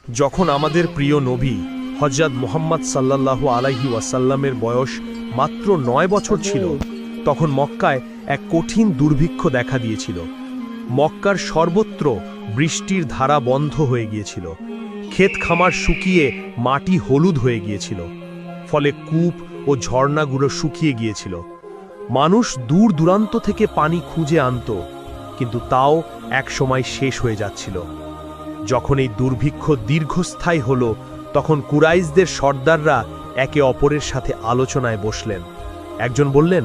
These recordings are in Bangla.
যখন আমাদের প্রিয় নবী হযরত মুহাম্মদ সাল্লাল্লাহু আলাইহি ওয়াসাল্লামের বয়স মাত্র ৯ বছর ছিল, তখন মক্কায় এক কঠিন দুর্ভিক্ষ দেখা দিয়েছিল। মক্কার সর্বত্র বৃষ্টির ধারা বন্ধ হয়ে গিয়েছিল। ক্ষেত খামার শুকিয়ে মাটি হলুদ হয়ে গিয়েছিল, ফলে কূপ ও ঝর্ণাগুলো শুকিয়ে গিয়েছিল। মানুষ দূর দূরান্ত থেকে পানি খুঁজে আনত, কিন্তু তাও এক সময় শেষ হয়ে যাচ্ছিল। যখন এই দুর্ভিক্ষ দীর্ঘস্থায়ী হল, তখন কুরাইশদের সর্দাররা একে অপরের সাথে আলোচনায় বসলেন। একজন বললেন,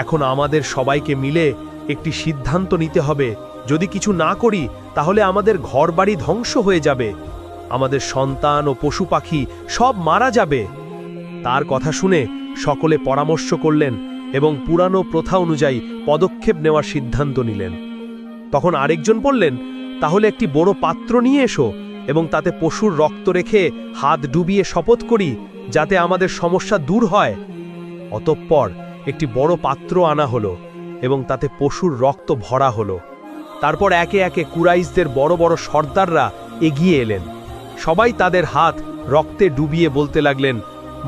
এখন আমাদের সবাইকে মিলে একটি সিদ্ধান্ত নিতে হবে। যদি কিছু না করি তাহলে আমাদের ঘরবাড়ি ধ্বংস হয়ে যাবে, আমাদের সন্তান ও পশু পাখি সব মারা যাবে। তার কথা শুনে সকলে পরামর্শ করলেন এবং পুরানো প্রথা অনুযায়ী পদক্ষেপ নেওয়ার সিদ্ধান্ত নিলেন। তখন আরেকজন বললেন, তাহলে একটি বড় পাত্র নিয়ে এসো এবং তাতে পশুর রক্ত রেখে হাত ডুবিয়ে শপথ করি, যাতে আমাদের সমস্যা দূর হয়। অতঃপর একটি বড় পাত্র আনা হলো এবং তাতে পশুর রক্ত ভরা হলো। তারপর একে একে কুরাইশদের বড় বড় সর্দাররা এগিয়ে এলেন। সবাই তাদের হাত রক্তে ডুবিয়ে বলতে লাগলেন,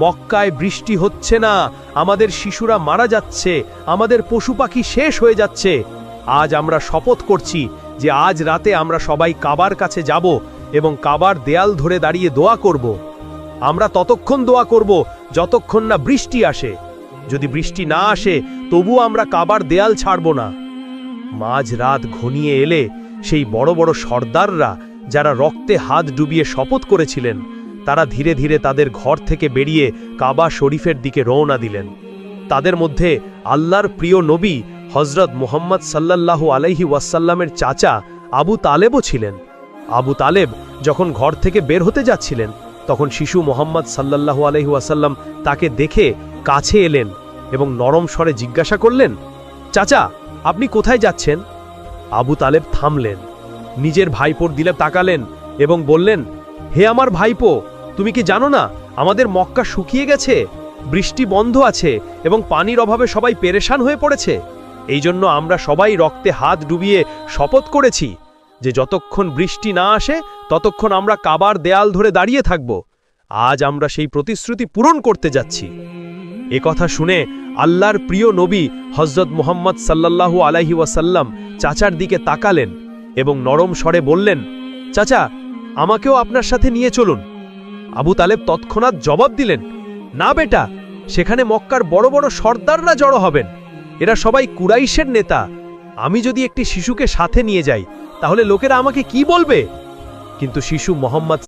মক্কায় বৃষ্টি হচ্ছে না, আমাদের শিশুরা মারা যাচ্ছে, আমাদের পশু পাখি শেষ হয়ে যাচ্ছে। আজ আমরা শপথ করছি যে আজ রাতে আমরা সবাই কাবার কাছে যাব এবং কাবার দেয়াল ধরে দাঁড়িয়ে দোয়া করব। আমরা ততক্ষণ দোয়া করব যতক্ষণ না বৃষ্টি আসে। যদি বৃষ্টি না আসে তবুও আমরা কাবার দেয়াল ছাড়ব না। মাঝ রাত ঘনিয়ে এলে সেই বড় বড় সর্দাররা, যারা রক্তে হাত ডুবিয়ে শপথ করেছিলেন, তারা ধীরে ধীরে তাদের ঘর থেকে বেরিয়ে কাবা শরীফের দিকে রওনা দিলেন। তাদের মধ্যে আল্লাহর প্রিয় নবী হযরত মুহাম্মদ সাল্লাল্লাহু আলাইহি ওয়াসাল্লামের চাচা আবু তালেবও ছিলেন। আবু তালেব যখন ঘর থেকে বের হতে যাচ্ছিলেন, তখন শিশু মুহাম্মদ সাল্লাল্লাহু আলাইহি ওয়াসাল্লাম তাকে দেখে কাছে এলেন এবং নরম স্বরে জিজ্ঞাসা করলেন, চাচা, আপনি কোথায় যাচ্ছেন? আবু তালেব থামলেন, নিজের ভাইপোর দিকে তাকালেন এবং বললেন, হে আমার ভাইপো, তুমি কি জানো না আমাদের মক্কা শুকিয়ে গেছে, বৃষ্টি বন্ধ আছে এবং পানির অভাবে সবাই পেরেশান হয়ে পড়েছে। এই জন্য আমরা সবাই রক্তে হাত ডুবিয়ে শপথ করেছি যে যতক্ষণ বৃষ্টি না আসে ততক্ষণ আমরা কাবার দেয়াল ধরে দাঁড়িয়ে থাকব। আজ আমরা সেই প্রতিশ্রুতি পূরণ করতে যাচ্ছি। এ কথা শুনে আল্লাহর প্রিয় নবী হযরত মুহাম্মদ সাল্লাল্লাহু আলাইহি ওয়াসাল্লাম চাচার দিকে তাকালেন এবং নরম স্বরে বললেন, চাচা, আমাকেও আপনার সাথে নিয়ে চলুন। আবু তালেব তৎক্ষণাৎ জবাব দিলেন, না বেটা, সেখানে মক্কার বড় বড় সর্দাররা জড়ো হবেন। এরা সবাই কুরাইশের নেতা। আমি যদি একটি শিশুকে সাথে নিয়ে যাই তাহলে লোকেরা আমাকে কি বলবে? কিন্তু শিশু মুহাম্মদ